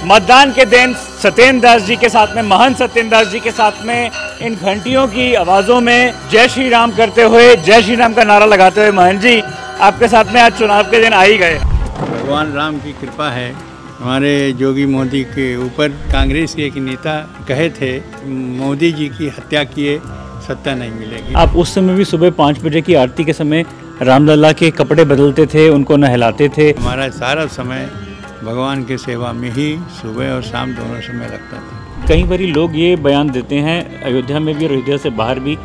मतदान के दिन सत्येंद्र दास जी के साथ में, महंत सत्येंद्र दास जी के साथ में इन घंटियों की आवाज़ों में जय श्री राम करते हुए, जय श्री राम का नारा लगाते हुए महंत जी आपके साथ में आज चुनाव के दिन आ ही गए। भगवान राम की कृपा है हमारे योगी मोदी के ऊपर। कांग्रेस के एक नेता कहे थे मोदी जी की हत्या किए सत्ता नहीं मिलेगी। आप उस समय भी सुबह 5 बजे की आरती के समय रामलला के कपड़े बदलते थे, उनको नहलाते थे। हमारा सारा समय भगवान के सेवा में ही सुबह और शाम दोनों समय लगता था। कई बारी लोग ये बयान देते हैं, अयोध्या में भी और अयोध्या से बाहर भी,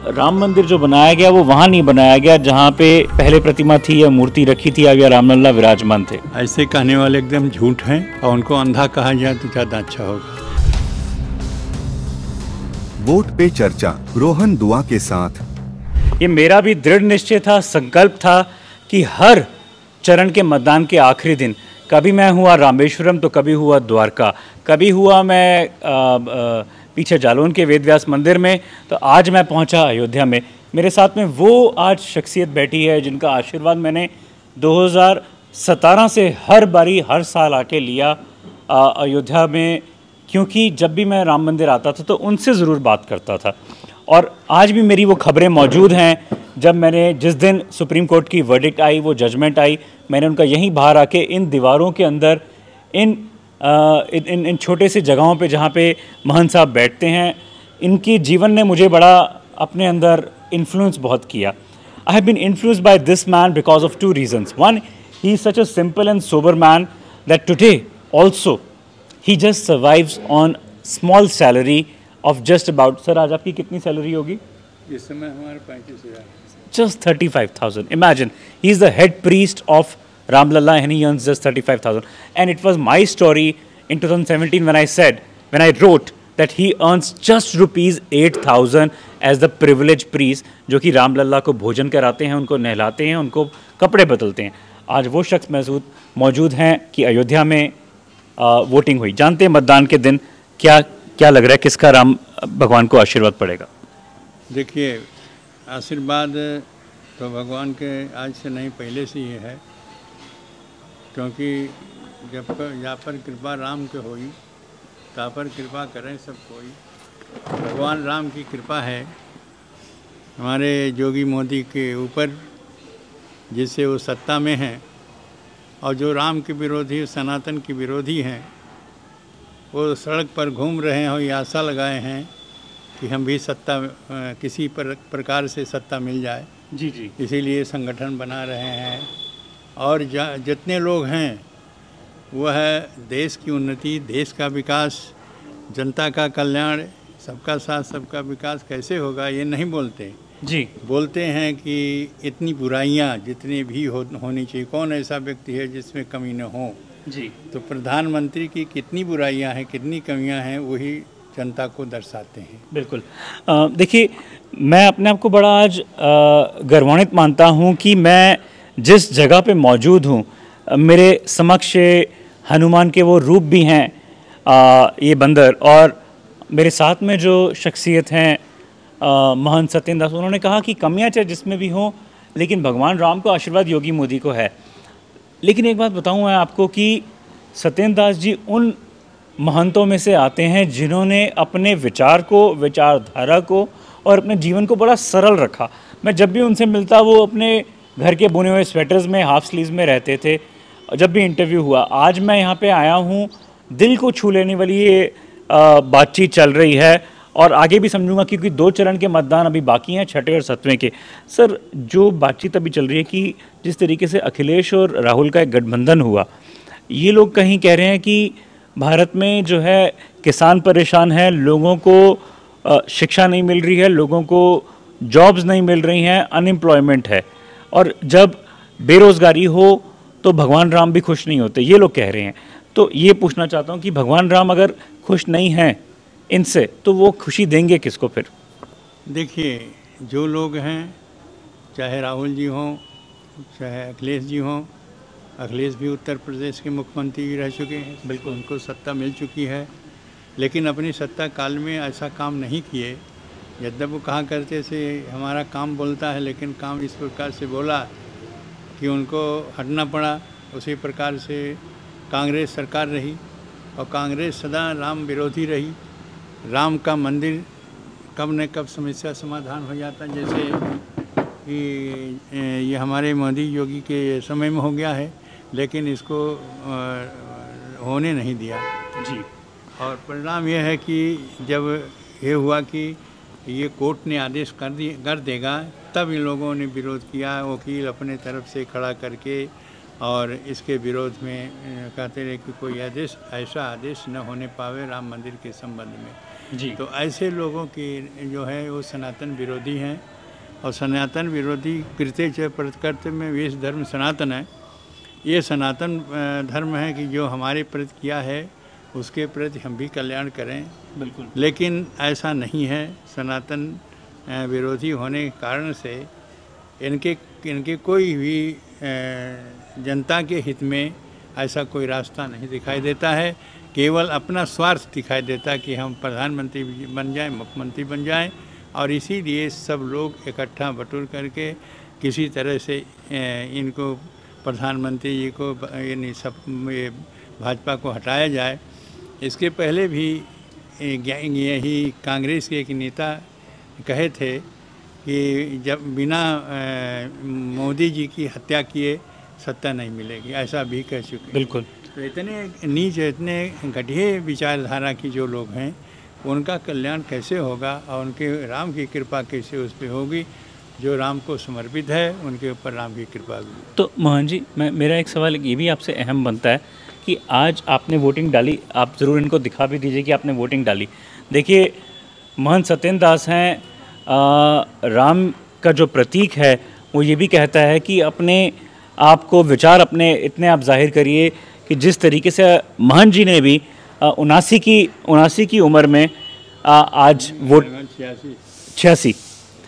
राम मंदिर जो बनाया गया वो वहाँ नहीं बनाया गया जहाँ पे पहले प्रतिमा थी या मूर्ति रखी थी या रामलला विराजमान थे। ऐसे कहने वाले एकदम झूठ हैं और उनको अंधा कहा जाए तो ज़्यादा अच्छा होगा। वोट पे चर्चा, रोहन दुआ के साथ। ये मेरा भी दृढ़ निश्चय था, संकल्प था कि हर चरण के मतदान के आखिरी दिन, कभी मैं हुआ रामेश्वरम तो कभी हुआ द्वारका, कभी हुआ मैं पीछे जालौन के वेदव्यास मंदिर में, तो आज मैं पहुंचा अयोध्या में। मेरे साथ में वो आज शख्सियत बैठी है जिनका आशीर्वाद मैंने 2017 से हर बारी हर साल आके लिया अयोध्या में, क्योंकि जब भी मैं राम मंदिर आता था तो उनसे ज़रूर बात करता था। और आज भी मेरी वो खबरें मौजूद हैं। जब मैंने जिस दिन सुप्रीम कोर्ट की वर्डिक्ट आई, वो जजमेंट आई, मैंने उनका यहीं बाहर आके इन दीवारों के अंदर इन छोटे से जगहों पे जहाँ पे महंत साहब बैठते हैं, इनकी जीवन ने मुझे बड़ा अपने अंदर इन्फ्लुएंस बहुत किया। I have been influenced by this man because of 2 reasons. One, he is such a simple and sober man that today also he just survives on small salary of just about, sir आज आपकी कितनी salary होगी? इस समय हमारे 35,000, just 35,000. Imagine, he is the head priest of Ramlalla and he earns just 35,000. And it was my story in 2017 when I wrote that he earns just rupees 8,000 as the privileged priest, जो कि रामलला को भोजन कराते हैं, उनको नहलाते हैं, उनको कपड़े बदलते हैं। आज वो शख्स मौजूद हैं कि अयोध्या में वोटिंग हुई। जानते हैं मतदान के दिन क्या लग रहा है, किसका राम भगवान को आशीर्वाद पड़ेगा? देखिए, आशीर्वाद तो भगवान के आज से नहीं पहले से ही है, क्योंकि जब या पर कृपा राम के होई ता पर कृपा करें सब कोई। भगवान राम की कृपा है हमारे योगी मोदी के ऊपर, जिससे वो सत्ता में हैं। और जो राम के विरोधी, सनातन के विरोधी हैं, वो सड़क पर घूम रहे हैं और ये आशा लगाए हैं कि हम भी सत्ता किसी प्रकार से सत्ता मिल जाए। जी जी। इसीलिए संगठन बना रहे हैं और जितने लोग हैं वह देश की उन्नति, देश का विकास, जनता का कल्याण, सबका साथ सबका विकास कैसे होगा ये नहीं बोलते जी। बोलते हैं कि इतनी बुराइयां जितनी भी होनी चाहिए, कौन ऐसा व्यक्ति है जिसमें कमी न हो जी। तो प्रधानमंत्री की कितनी बुराइयां हैं, कितनी कमियां हैं, वही जनता को दर्शाते हैं। बिल्कुल। देखिए, मैं अपने आप को बड़ा आज गर्वान्वित मानता हूं कि मैं जिस जगह पे मौजूद हूं, मेरे समक्ष हनुमान के वो रूप भी हैं, ये बंदर, और मेरे साथ में जो शख्सियत हैं महंत सत्येंद्र दास, उन्होंने कहा कि कमियां चाहे जिसमें भी हों, लेकिन भगवान राम को आशीर्वाद योगी मोदी को है। लेकिन एक बात बताऊं मैं आपको कि सत्येंद्र दास जी उन महंतों में से आते हैं जिन्होंने अपने विचार को, विचारधारा को और अपने जीवन को बड़ा सरल रखा। मैं जब भी उनसे मिलता, वो अपने घर के बुने हुए स्वेटर्स में, हाफ स्लीव्स में रहते थे। जब भी इंटरव्यू हुआ, आज मैं यहाँ पे आया हूँ, दिल को छू लेने वाली ये बातचीत चल रही है और आगे भी समझूंगा, क्योंकि 2 चरण के मतदान अभी बाकी हैं, 6ठे और 7वें के। सर, जो बातचीत अभी चल रही है कि जिस तरीके से अखिलेश और राहुल का एक गठबंधन हुआ, ये लोग कहीं कह रहे हैं कि भारत में जो है किसान परेशान है, लोगों को शिक्षा नहीं मिल रही है, लोगों को जॉब्स नहीं मिल रही हैं, अनएम्प्लॉयमेंट है, और जब बेरोज़गारी हो तो भगवान राम भी खुश नहीं होते, ये लोग कह रहे हैं। तो ये पूछना चाहता हूँ कि भगवान राम अगर खुश नहीं हैं इनसे, तो वो खुशी देंगे किसको फिर? देखिए, जो लोग हैं, चाहे राहुल जी हों, चाहे अखिलेश जी हों, अखिलेश भी उत्तर प्रदेश के मुख्यमंत्री रह चुके हैं, बिल्कुल उनको सत्ता मिल चुकी है, लेकिन अपनी सत्ता काल में ऐसा काम नहीं किए। यद्यपि वो कहा करते थे हमारा काम बोलता है, लेकिन काम इस प्रकार से बोला कि उनको हटना पड़ा। उसी प्रकार से कांग्रेस सरकार रही और कांग्रेस सदा राम विरोधी रही। राम का मंदिर कब न कब समस्या समाधान हो जाता, जैसे कि ये हमारे मोदी योगी के समय में हो गया है, लेकिन इसको होने नहीं दिया जी। और परिणाम यह है कि जब ये हुआ कि ये कोर्ट ने आदेश कर देगा, तब इन लोगों ने विरोध किया, वकील अपने तरफ से खड़ा करके, और इसके विरोध में कहते रहे कि कोई ऐसा आदेश न होने पावे राम मंदिर के संबंध में। जी। तो ऐसे लोगों की जो है वो सनातन विरोधी हैं, और सनातन विरोधी कृत्य च प्रकृत्य में वेश धर्म सनातन है। ये सनातन धर्म है कि जो हमारे प्रति किया है उसके प्रति हम भी कल्याण करें। बिल्कुल। लेकिन ऐसा नहीं है। सनातन विरोधी होने के कारण से इनके कोई भी जनता के हित में ऐसा कोई रास्ता नहीं दिखाई देता है। केवल अपना स्वार्थ दिखाई देता है कि हम प्रधानमंत्री बन जाएं, मुख्यमंत्री बन जाएं, और इसीलिए सब लोग इकट्ठा बटोर करके किसी तरह से इनको प्रधानमंत्री जी को ये भाजपा को हटाया जाए। इसके पहले भी यही कांग्रेस के एक नेता कहे थे कि जब बिना मोदी जी की हत्या किए सत्ता नहीं मिलेगी, ऐसा भी कह चुके। बिल्कुल। तो इतने नीच, इतने घटिया विचारधारा की जो लोग हैं, उनका कल्याण कैसे होगा और उनके राम की कृपा कैसे उस पर होगी? जो राम को समर्पित है उनके ऊपर राम की कृपा होगी। तो मोहन जी, मेरा एक सवाल ये भी आपसे अहम बनता है कि आज आपने वोटिंग डाली, आप ज़रूर इनको दिखा भी दीजिए कि आपने वोटिंग डाली। देखिए, महंत सत्येंद्र दास हैं, राम का जो प्रतीक है वो ये भी कहता है कि अपने आप को विचार अपने इतने आप जाहिर करिए कि जिस तरीके से महंत जी ने भी 79 की उम्र में आज वोट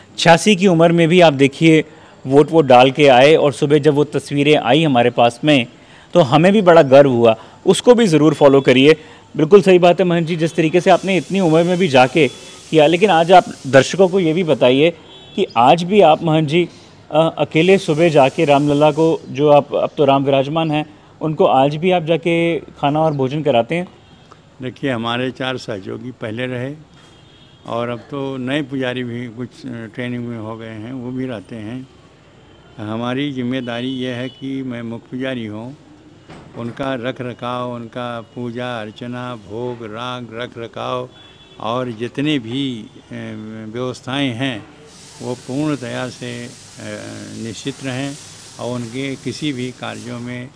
86 की उम्र में भी आप देखिए वोट डाल के आए, और सुबह जब वो तस्वीरें आई हमारे पास में तो हमें भी बड़ा गर्व हुआ। उसको भी ज़रूर फॉलो करिए। बिल्कुल सही बात है महंत जी, जिस तरीके से आपने इतनी उम्र में भी जाके किया। लेकिन आज आप दर्शकों को ये भी बताइए कि आज भी आप महंत जी अकेले सुबह जाके रामलला को, जो आप अब तो राम विराजमान हैं, उनको आज भी आप जाके खाना और भोजन कराते हैं? देखिए, हमारे 4 सहयोगी पहले रहे और अब तो नए पुजारी भी कुछ ट्रेनिंग में हो गए हैं, वो भी रहते हैं। हमारी जिम्मेदारी यह है कि मैं मुख्य पुजारी हूँ, उनका रख रखाव, उनका पूजा अर्चना, भोग राग रख रखाव और जितने भी व्यवस्थाएं हैं वो पूर्णतया से निश्चित रहें, और उनके किसी भी कार्यों में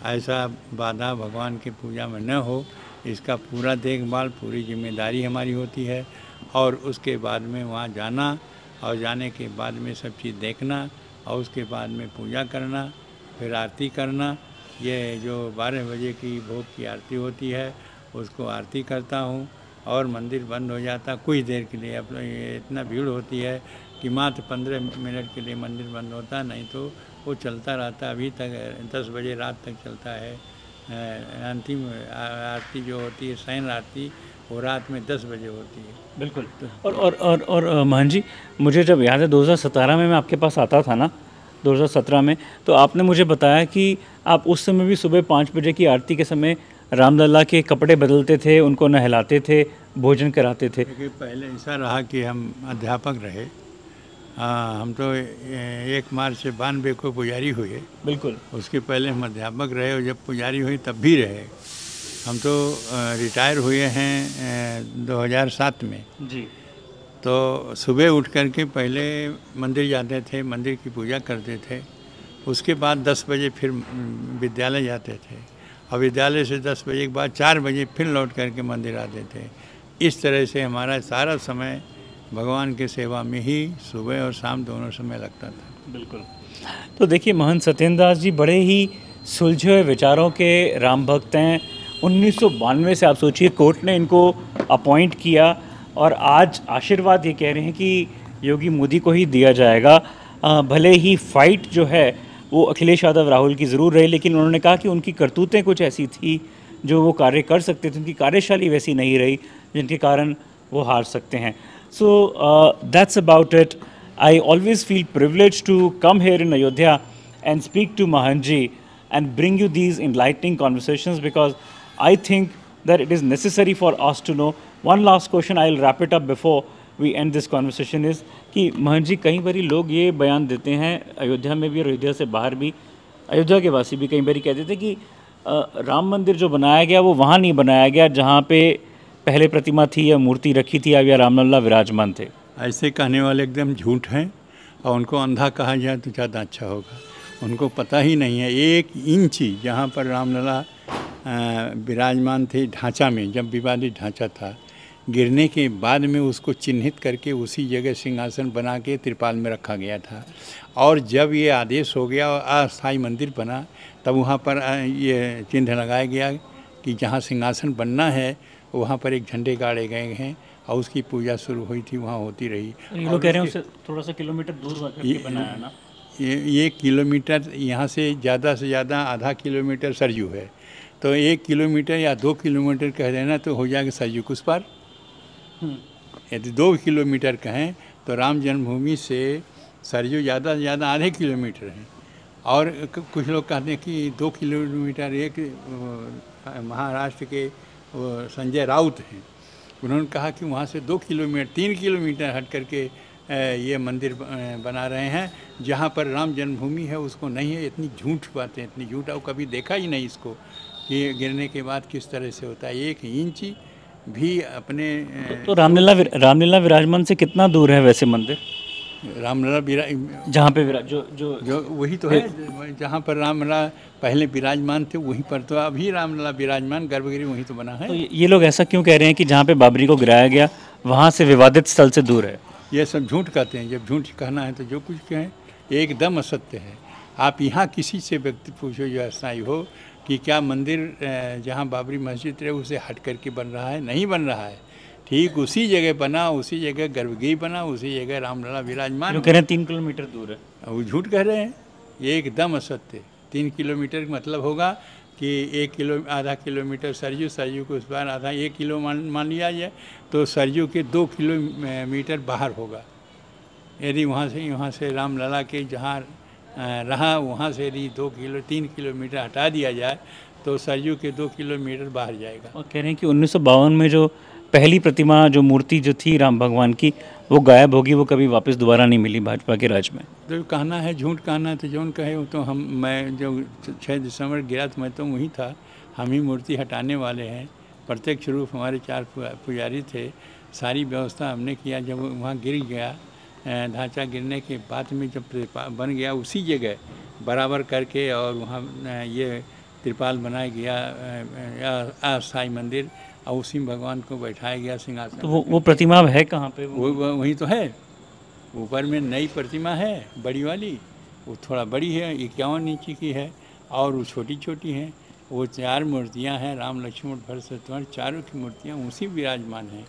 ऐसा बाधा भगवान के पूजा में न हो, इसका पूरा देखभाल, पूरी जिम्मेदारी हमारी होती है। और उसके बाद में वहाँ जाना, और जाने के बाद में सब चीज़ देखना, और उसके बाद में पूजा करना, फिर आरती करना। ये जो 12 बजे की भोग की आरती होती है उसको आरती करता हूँ, और मंदिर बंद हो जाता कुछ देर के लिए। अब इतना भीड़ होती है कि मात्र 15 मिनट के लिए मंदिर बंद होता, नहीं तो वो चलता रहता। अभी तक 10 बजे रात तक चलता है। अंतिम आरती जो होती है, शयन आरती, वो रात में 10 बजे होती है। बिल्कुल। और महन जी, मुझे जब याद है 2017 में मैं आपके पास आता था ना, 2017 में, तो आपने मुझे बताया कि आप उस समय भी सुबह 5 बजे की आरती के समय रामलला के कपड़े बदलते थे, उनको नहलाते थे, भोजन कराते थे। देखिए, पहले ऐसा रहा कि हम अध्यापक रहे। हम तो 1 मार्च से 92 को पुजारी हुए। बिल्कुल। उसके पहले हम अध्यापक रहे, और जब पुजारी हुई तब भी रहे। हम तो रिटायर हुए हैं 2007 में। जी। तो सुबह उठ करके पहले मंदिर जाते थे, मंदिर की पूजा करते थे। उसके बाद 10 बजे फिर विद्यालय जाते थे, और विद्यालय से 10 बजे के बाद 4 बजे फिर लौट करके मंदिर आते थे। इस तरह से हमारा सारा समय भगवान के सेवा में ही सुबह और शाम दोनों समय लगता था। बिल्कुल। तो देखिए, महंत सत्येंद्र दास जी बड़े ही सुलझे हुए विचारों के राम भक्त हैं। 1992 से आप सोचिए कोर्ट ने इनको अपॉइंट किया, और आज आशीर्वाद ये कह रहे हैं कि योगी मोदी को ही दिया जाएगा। भले ही फाइट जो है वो अखिलेश यादव राहुल की ज़रूर रही, लेकिन उन्होंने कहा कि उनकी करतूतें कुछ ऐसी थी जो वो कार्य कर सकते थे, उनकी कार्यशैली वैसी नहीं रही जिनके कारण वो हार सकते हैं। So that's about it. I always feel privileged to come here in Ayodhya and speak to Mahanji and bring you these enlightening conversations, because I think that it is necessary for us to know. One last question, I'll wrap it up before we end this conversation is कि महंत जी, कई बारी लोग ये बयान देते हैं अयोध्या में भी और अयोध्या से बाहर भी, अयोध्या के वासी भी कई बारी कहते थे कि राम मंदिर जो बनाया गया वो वहाँ नहीं बनाया गया जहाँ पे पहले प्रतिमा थी या मूर्ति रखी थी या रामलला विराजमान थे। ऐसे कहने वाले एकदम झूठ हैं और उनको अंधा कहा जाए तो ज़्यादा अच्छा होगा। उनको पता ही नहीं है 1 इंच जहाँ पर रामलला विराजमान थे ढांचा में, जब विवादित ढांचा था, गिरने के बाद में उसको चिन्हित करके उसी जगह सिंहासन बना के त्रिपाल में रखा गया था। और जब ये आदेश हो गया और अस्थायी मंदिर बना तब वहाँ पर ये चिन्ह लगाया गया कि जहाँ सिंहासन बनना है वहाँ पर एक झंडे गाड़े गए हैं और उसकी पूजा शुरू हुई थी, वहाँ होती रही। ये लोग कह रहे हैं उससे थोड़ा सा किलोमीटर दूर करके बनाया ना। ये किलोमीटर यहाँ से ज़्यादा आधा किलोमीटर सरयू है, तो 1 किलोमीटर या 2 किलोमीटर कह देना तो हो जाएगा सरयू उस पार। यदि 2 किलोमीटर कहें तो राम जन्मभूमि से सरयू ज़्यादा से ज़्यादा आधे किलोमीटर है। और कुछ लोग कहते हैं कि 2 किलोमीटर, एक महाराष्ट्र के संजय राउत हैं, उन्होंने कहा कि वहाँ से 2 किलोमीटर 3 किलोमीटर हट करके ये मंदिर बना रहे हैं जहाँ पर राम जन्मभूमि है उसको नहीं है। इतनी झूठ बातें, इतनी झूठ, और कभी देखा ही नहीं इसको कि गिरने के बाद किस तरह से होता है। 1 इंच भी अपने तो रामलला विराजमान से कितना दूर है वैसे मंदिर? रामलला जहाँ पे जो वही तो है जहाँ पर रामलला पहले विराजमान थे, वहीं पर तो अभी रामलला विराजमान, गर्भगृह वहीं तो बना है। तो ये लोग ऐसा क्यों कह रहे हैं कि जहाँ पे बाबरी को गिराया गया वहाँ से विवादित स्थल से दूर है? ये सब झूठ कहते हैं। जब झूठ कहना है तो जो कुछ कहें एकदम असत्य है। आप यहाँ किसी से व्यक्ति पूछो जो अस्थायी हो कि क्या मंदिर जहाँ बाबरी मस्जिद रहे उसे हट करके बन रहा है? नहीं बन रहा है। ठीक उसी जगह बना, उसी जगह गर्भगृह बना, उसी जगह रामलला विराजमान। जो कह रहे हैं 3 किलोमीटर दूर है, वो झूठ कह रहे हैं। ये एकदम असत्य। 3 किलोमीटर का मतलब होगा कि आधा किलोमीटर सरयू को उस बार आधा 1 किलो मान लिया जाए तो सरयू के 2 किलोमीटर बाहर होगा। यदि वहाँ से रामलला के जहाँ रहा वहाँ से यदि 3 किलोमीटर हटा दिया जाए तो सरयू के 2 किलोमीटर बाहर जाएगा। और कह रहे हैं कि 1952 में जो पहली प्रतिमा, जो मूर्ति जो थी राम भगवान की, वो गायब होगी, वो कभी वापस दोबारा नहीं मिली भाजपा के राज में। तो कहना है, झूठ कहना है तो जौन कहे वो तो मैं जो 6 दिसंबर गिरा तो मैं तो वहीं था। हम ही मूर्ति हटाने वाले हैं। प्रत्यक्ष रूप हमारे 4 पुजारी थे। सारी व्यवस्था हमने किया। जब वहाँ गिर गया, ढांचा गिरने के बाद में जब बन गया उसी जगह बराबर करके और वहाँ ये त्रिपाल बनाया गया अस्थायी मंदिर, और उसी भगवान को बैठाया गया सिंहासन। तो वो प्रतिमा है कहाँ पे? वो वहीं तो है। ऊपर में नई प्रतिमा है बड़ी वाली, वो थोड़ा बड़ी है, 51 इंच की है, और वो छोटी छोटी हैं। वो 4 मूर्तियां हैं, राम लक्ष्मण भरत शत्रुघ्न, चारों की मूर्तियां उसी विराजमान हैं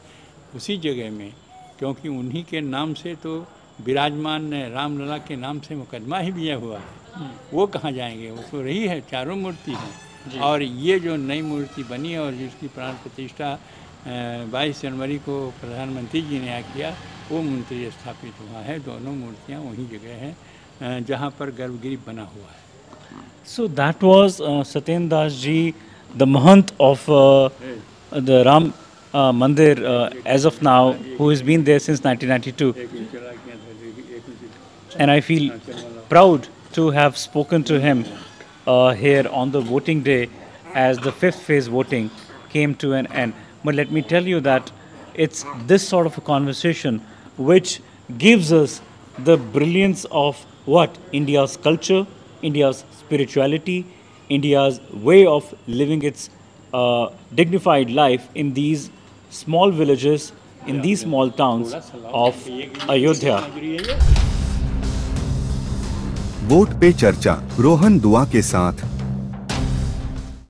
उसी जगह में, क्योंकि उन्हीं के नाम से तो विराजमान रामलला के नाम से मुकदमा ही दिया हुआ है। वो कहाँ जाएंगे? वो तो रही है, चारों मूर्ति हैं। और ये जो नई मूर्ति बनी है और जिसकी प्राण प्रतिष्ठा 22 जनवरी को प्रधानमंत्री जी ने किया, वो मूर्ति स्थापित हुआ है। दोनों मूर्तियाँ वही जगह हैं जहाँ पर गर्भगृह बना हुआ है। So that was Satyendra Das ji, the Mahant of the Ram Mandir as of now, who has been there since 1992. And I feel proud to have spoken to him here on the voting day as the 5th phase voting came to an end. But let me tell you that it's this sort of a conversation which gives us the brilliance of what India's culture, India's spirituality, India's way of living its dignified life in these small villages, in these small towns of Ayodhya. Vote पे चर्चा रोहन दुआ के साथ